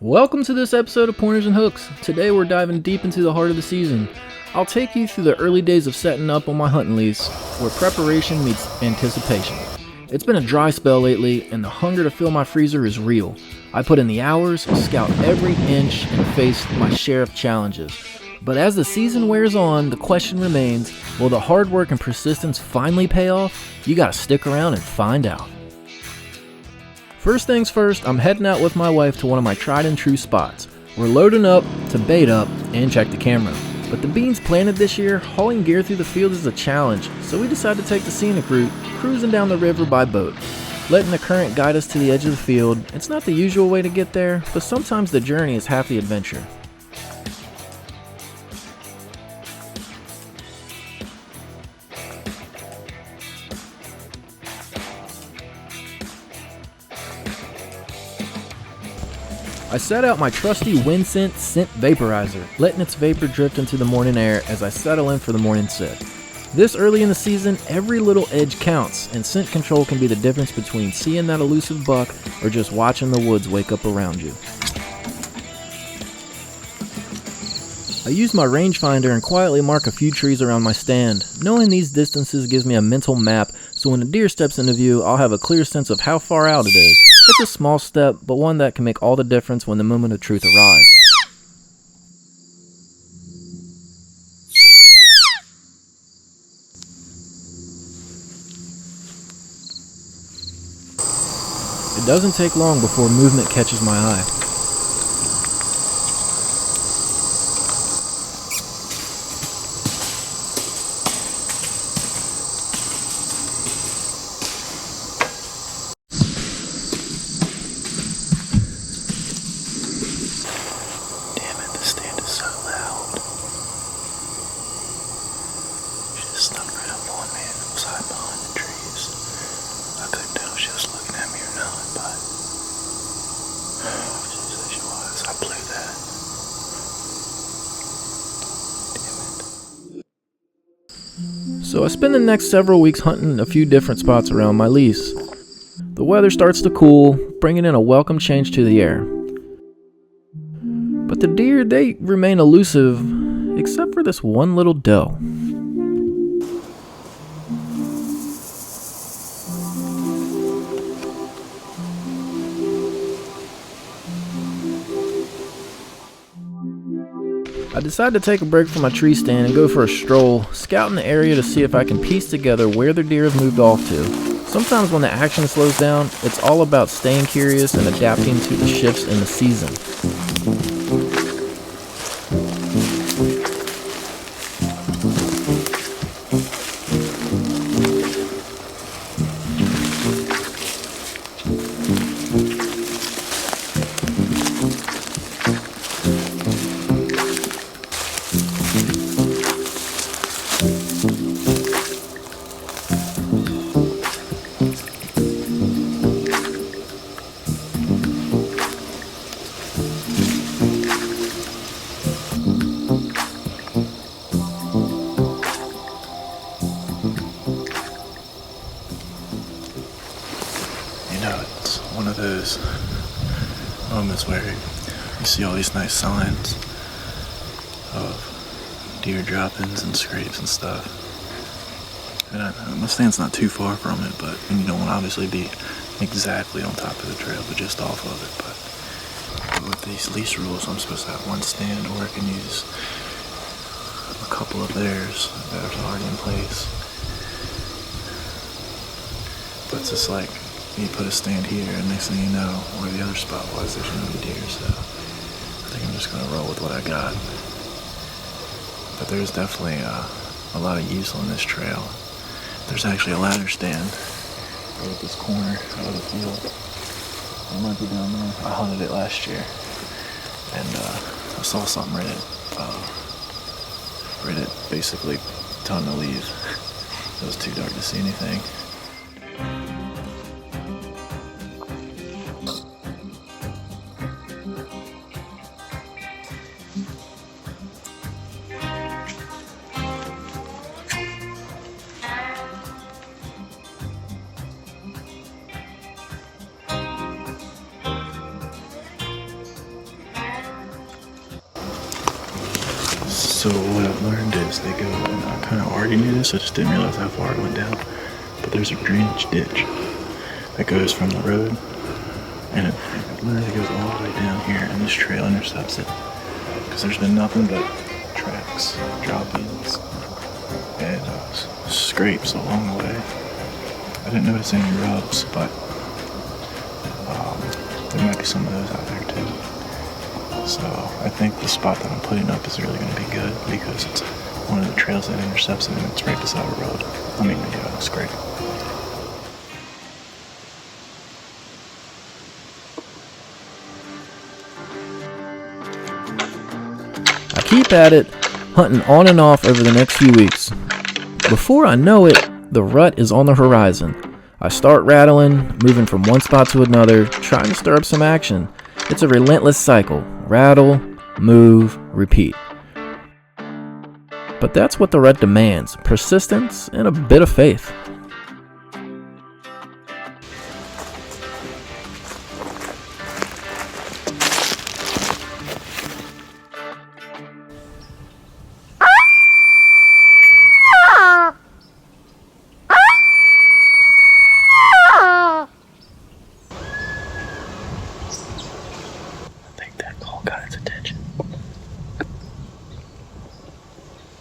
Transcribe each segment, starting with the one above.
Welcome to this episode of Pointers and Hooks. Today we're diving deep into the heart of the season. I'll take you through the early days of setting up on my hunting lease, where preparation meets anticipation. It's been a dry spell lately, and the hunger to fill my freezer is real. I put in the hours, scout every inch, and faced my share of challenges. But as the season wears on, the question remains, will the hard work and persistence finally pay off? You gotta stick around and find out. First things first, I'm heading out with my wife to one of my tried and true spots. We're loading up to bait up and check the camera. But the beans planted this year, hauling gear through the field is a challenge, so we decided to take the scenic route, cruising down the river by boat. Letting the current guide us to the edge of the field. It's not the usual way to get there, but sometimes the journey is half the adventure. I set out my trusty 𝐬𝐮𝐻𝐬𝐿 scent vaporizer, letting its vapor drift into the morning air as I settle in for the morning sit. This early in the season, every little edge counts, and scent control can be the difference between seeing that elusive buck or just watching the woods wake up around you. I use my rangefinder and quietly mark a few trees around my stand. Knowing these distances gives me a mental map, so when a deer steps into view, I'll have a clear sense of how far out it is. It's a small step, but one that can make all the difference when the moment of truth arrives. It doesn't take long before movement catches my eye. So I spend the next several weeks hunting a few different spots around my lease. The weather starts to cool, bringing in a welcome change to the air. But the deer, they remain elusive, except for this one little doe. I decide to take a break from my tree stand and go for a stroll, scouting the area to see if I can piece together where the deer have moved off to. Sometimes when the action slows down, it's all about staying curious and adapting to the shifts in the season. It's one of those moments where you see all these nice signs of deer droppings and scrapes and stuff. And my stand's not too far from it, but you don't want to obviously be exactly on top of the trail, but just off of it. But with these lease rules, I'm supposed to have one stand, or I can use a couple of theirs that are already in place. But it's just like, you put a stand here, and next thing you know, where the other spot was, there's no deer, so I think I'm just going to roll with what I got. But there's definitely a lot of use on this trail. There's actually a ladder stand right at this corner of the field. It might be down there. I hunted it last year, and I saw something right at basically time to leave. It was too dark to see anything. So what I've learned is they go, and I kind of already knew this, I just didn't realize how far it went down. But there's a drainage ditch that goes from the road, and it literally goes all the way down here, and this trail intercepts it. Because there's been nothing but tracks, drop-ins, and scrapes along the way. I didn't notice any rubs, but there might be some of those out there too. So I think the spot that I'm putting up is really going to be good because it's one of the trails that intercepts it and it's right beside a road. I mean, yeah, it's great. I keep at it, hunting on and off over the next few weeks. Before I know it, the rut is on the horizon. I start rattling, moving from one spot to another, trying to stir up some action. It's a relentless cycle. Rattle, move, repeat. But that's what the rut demands, persistence and a bit of faith. Got its attention.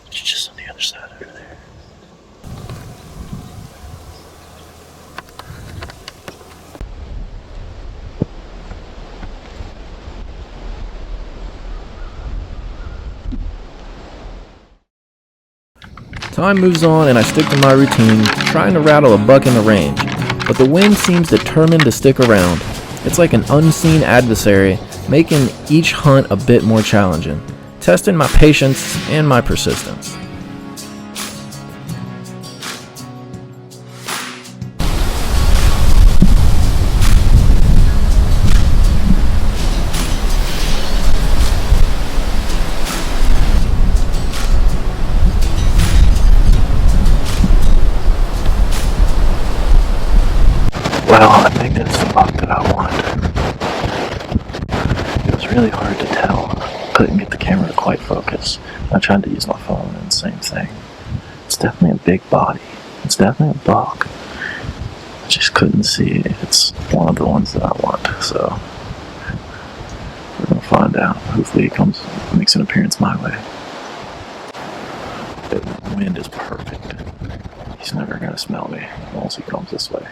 It's just on the other side over there. Time moves on and I stick to my routine, trying to rattle a buck in the range, but the wind seems determined to stick around. It's like an unseen adversary, making each hunt a bit more challenging, testing my patience and my persistence. Well, I think that's the buck that I want. It was really hard to tell. Couldn't get the camera to quite focus. I tried to use my phone and same thing. It's definitely a big body. It's definitely a buck. I just couldn't see if it's one of the ones that I want. So we're gonna find out. Hopefully he makes an appearance my way. The wind is perfect. He's never gonna smell me unless he comes this way.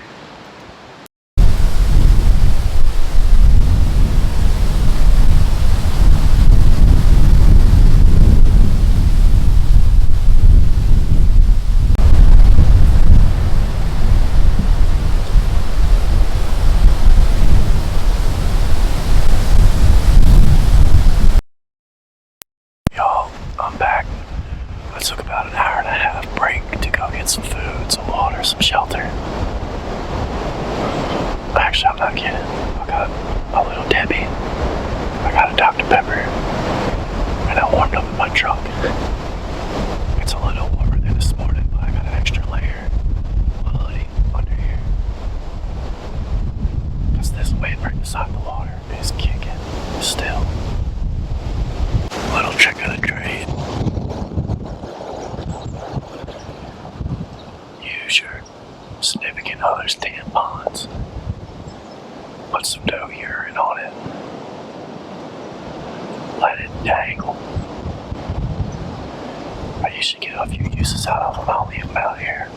I'm back. I took about an hour and a half break to go get some food, some water, some shelter. Actually, I'm not kidding. I got a little Debbie. I got a Dr. Pepper. And I warmed up in my truck. It's a little warmer than this morning, but I got an extra layer of hoodie under here. Because this wind right beside the water is kicking still. Little trick of the trade. Use your significant other's tampons. Put some doe urine on it. Let it dangle. I usually get a few uses out of them. I'll leave them out here.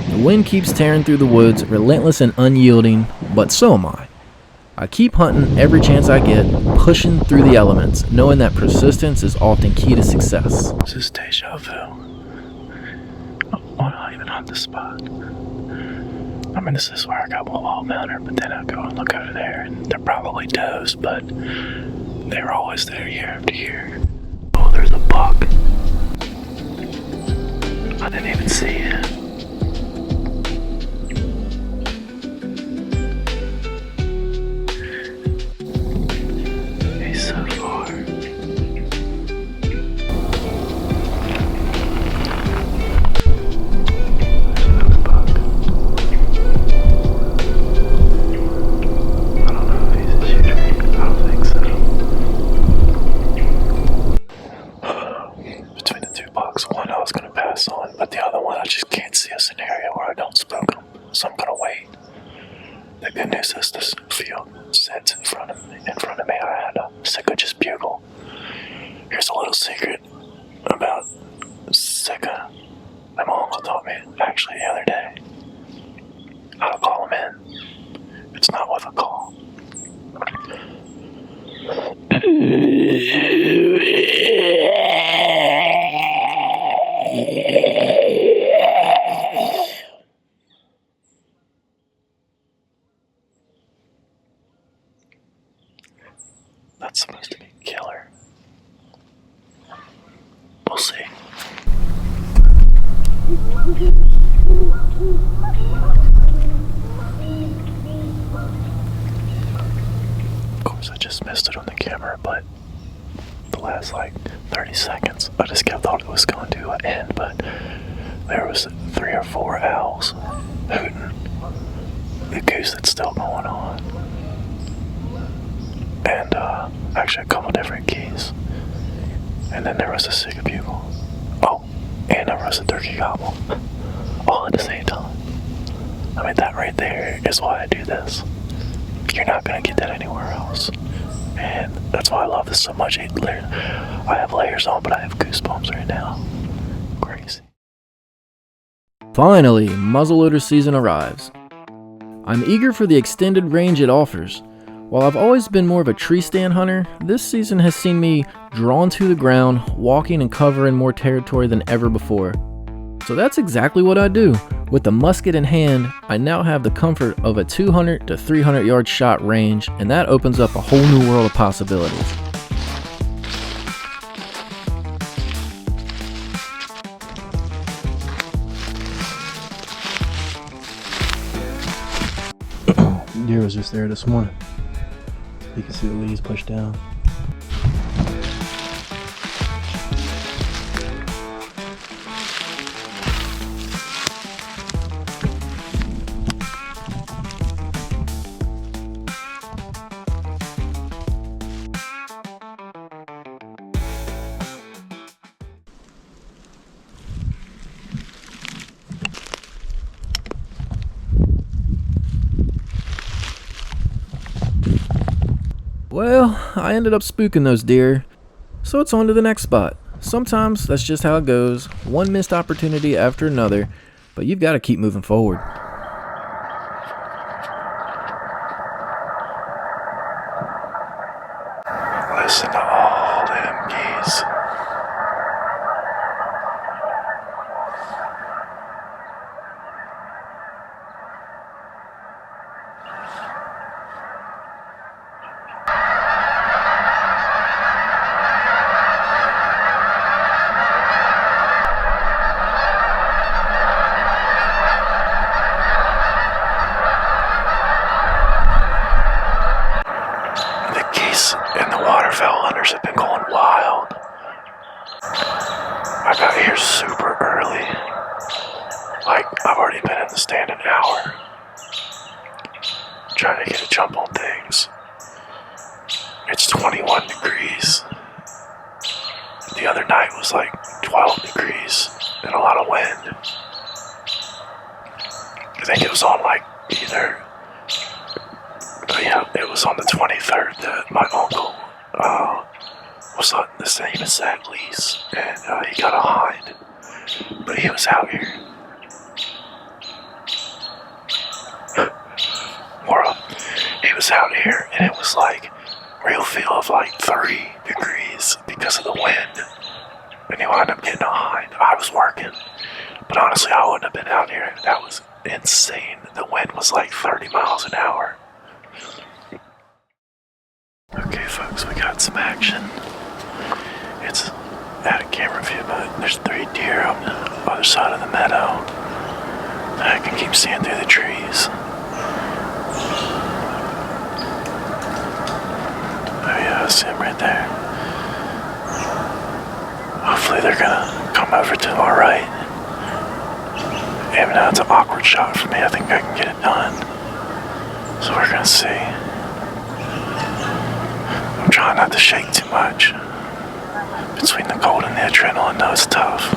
The wind keeps tearing through the woods, relentless and unyielding, but so am I. I keep hunting every chance I get, pushing through the elements, knowing that persistence is often key to success. This is deja vu. Why not even hunt this spot? I mean, this is where I got my wild mounter, but then I go and look over there, and they're probably does, but they're always there year after year. Oh, there's a buck. I didn't even see it. He's so far field sits in front of me. I had a 𝐾𝐨𝐧'𝐭 bugle. Here's a little secret about 𝐾𝐨𝐧'𝐭 that my uncle taught me actually the other day. How to call him in. It's not with a call. That's supposed to be killer. We'll see. Of course, I just missed it on the camera, but the last like 30 seconds, I just kept thought it was going to end, but there was 3 or 4 owls hooting. The goose that's still going on. And actually a couple different keys. And then there was a 𝐾𝐨𝐽 bugle. Oh, and there was a turkey gobble. All at the same time. I mean, that right there is why I do this. You're not gonna get that anywhere else. And that's why I love this so much. I have layers on, but I have goosebumps right now. Crazy. Finally, muzzleloader season arrives. I'm eager for the extended range it offers. While I've always been more of a tree stand hunter, this season has seen me drawn to the ground, walking and covering more territory than ever before. So that's exactly what I do. With the musket in hand, I now have the comfort of a 200 to 300 yard shot range, and that opens up a whole new world of possibilities. Deer was just there this morning. You can see the leaves pushed down. Well, I ended up spooking those deer, so it's on to the next spot. Sometimes that's just how it goes, one missed opportunity after another, but you've got to keep moving forward. Listen to all them geese. And the waterfowl hunters have been going wild. I got here super early. Like, I've already been in the stand an hour. Trying to get a jump on things. It's 21 degrees. The other night was like 12 degrees and a lot of wind. I think it was on like either... Yeah, it was on the 23rd that my uncle was hunting the same exact lease, and he got a hind, but he was out here. He was out here, and it was like real feel of like 3 degrees because of the wind, and he wound up getting a hind. I was working, but honestly, I wouldn't have been out here. That was insane. The wind was like 30 miles an hour. Okay, folks, we got some action. It's out of camera view, but there's 3 deer on the other side of the meadow. I can keep seeing through the trees. Oh yeah, I see them right there. Hopefully they're gonna come over to my right. Even though it's an awkward shot for me, I think I can get it done. So we're gonna see. I'm trying not to shake too much. Between the cold and the adrenaline, though, it's tough.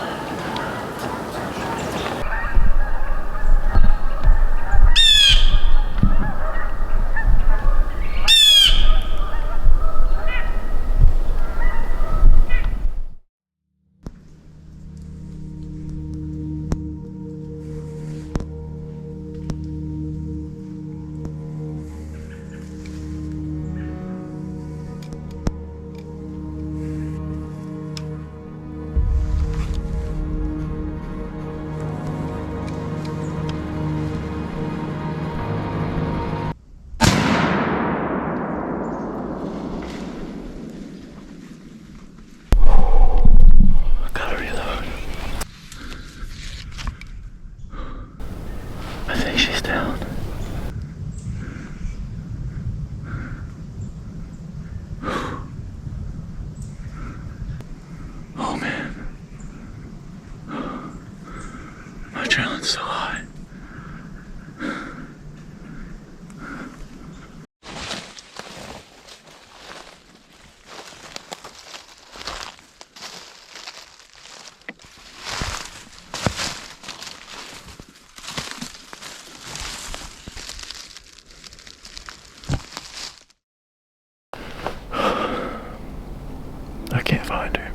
I can't find her.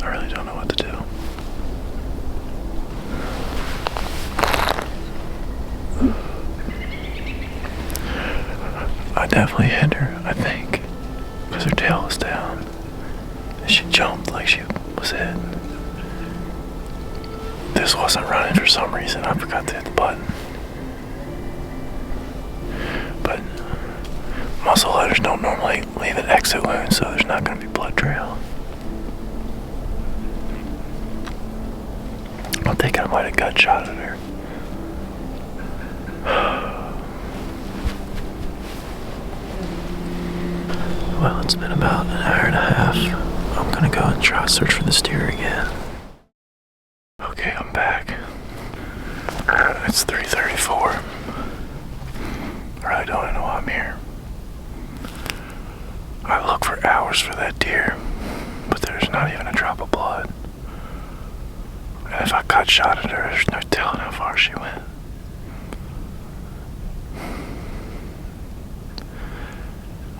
I really don't know what to do. I definitely hit her, I think, because her tail was down. And she jumped like she was hit. This wasn't running for some reason. I forgot to hit the button. But muzzleloaders don't normally leave an exit wound, so there's not going to be blood trail. I'm thinking I might have gut shot at her. Well, it's been about an hour and a half. I'm gonna go and try to search for this deer again. Okay, I'm back. It's 3:34. I really don't know why I'm here. I look for hours for that deer, but there's not even a drop of blood. And if I cut shot at her, there's no telling how far she went.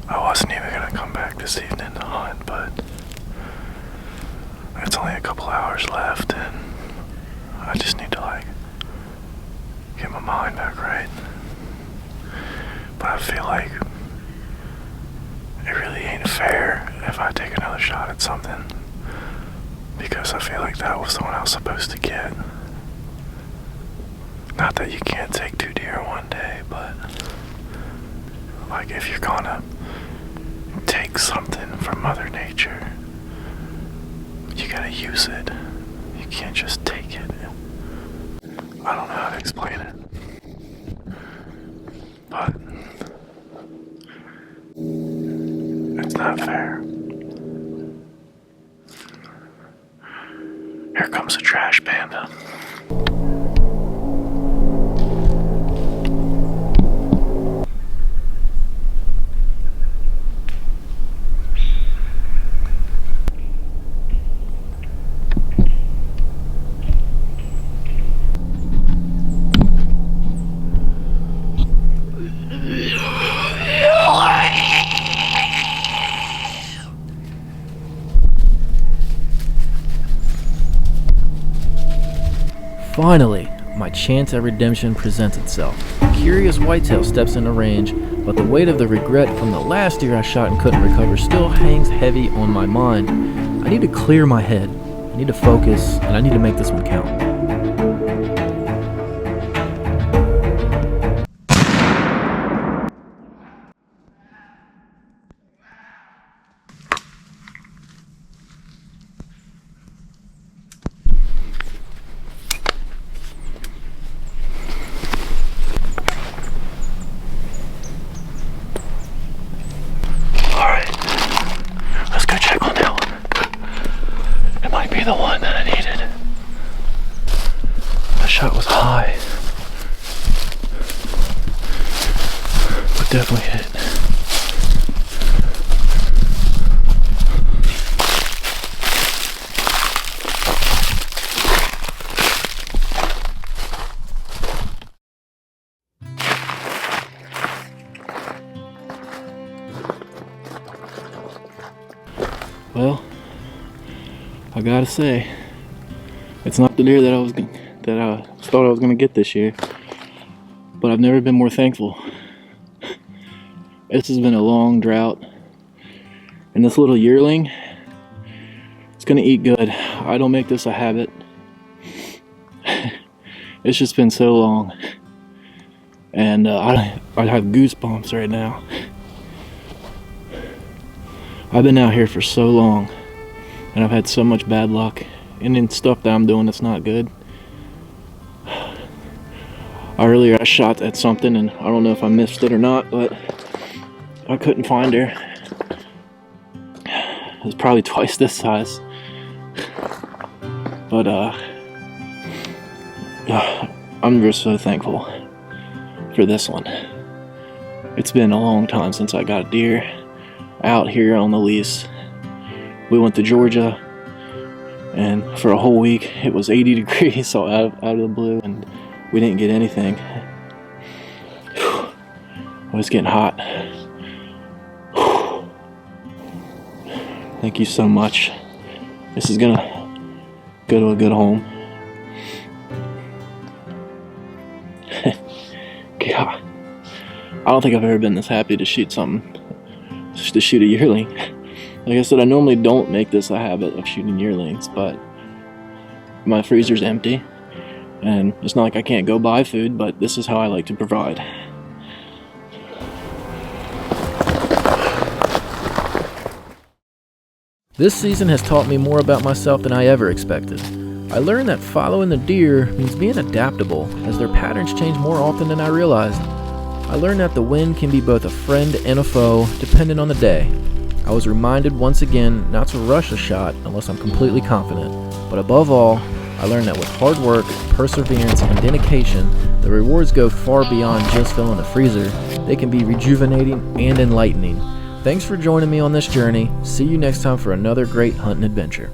I wasn't even gonna come back this evening to hunt, but it's only a couple hours left, and I just need to get my mind back right. But I feel like it really ain't fair if I take another shot at something, because I feel like that was the one I was supposed to get. Not that you can't take 2 deer one day, but if you're gonna take something from Mother Nature, you gotta use it. You can't just take it. I don't know how to explain it, but it's not fair. Here comes a trash panda. Finally, my chance at redemption presents itself. 𝐾𝐨𝐧'𝐭 Whitetail steps into range, but the weight of the regret from the last deer I shot and couldn't recover still hangs heavy on my mind. I need to clear my head, I need to focus, and I need to make this one count. The one that I needed. The shot was high, but definitely hit. Well, I gotta say, it's not the deer that I thought I was gonna get this year, but I've never been more thankful. This has been a long drought, and this little yearling, it's gonna eat good. I don't make this a habit. It's just been so long, and I have goosebumps right now. I've been out here for so long, and I've had so much bad luck, and in stuff that I'm doing that's not good. Earlier I shot at something, and I don't know if I missed it or not, but I couldn't find her. It was probably twice this size. But I'm just so thankful for this one. It's been a long time since I got a deer out here on the lease. We went to Georgia, and for a whole week it was 80 degrees, so out of the blue, and we didn't get anything. It was getting hot. Thank you so much. This is gonna go to a good home. God, I don't think I've ever been this happy to shoot something, just to shoot a yearling. Like I said, I normally don't make this a habit of shooting yearlings, but my freezer's empty, and it's not like I can't go buy food, but this is how I like to provide. This season has taught me more about myself than I ever expected. I learned that following the deer means being adaptable, as their patterns change more often than I realized. I learned that the wind can be both a friend and a foe, depending on the day. I was reminded once again not to rush a shot unless I'm completely confident. But above all, I learned that with hard work, perseverance, and dedication, the rewards go far beyond just filling the freezer. They can be rejuvenating and enlightening. Thanks for joining me on this journey. See you next time for another great hunting adventure.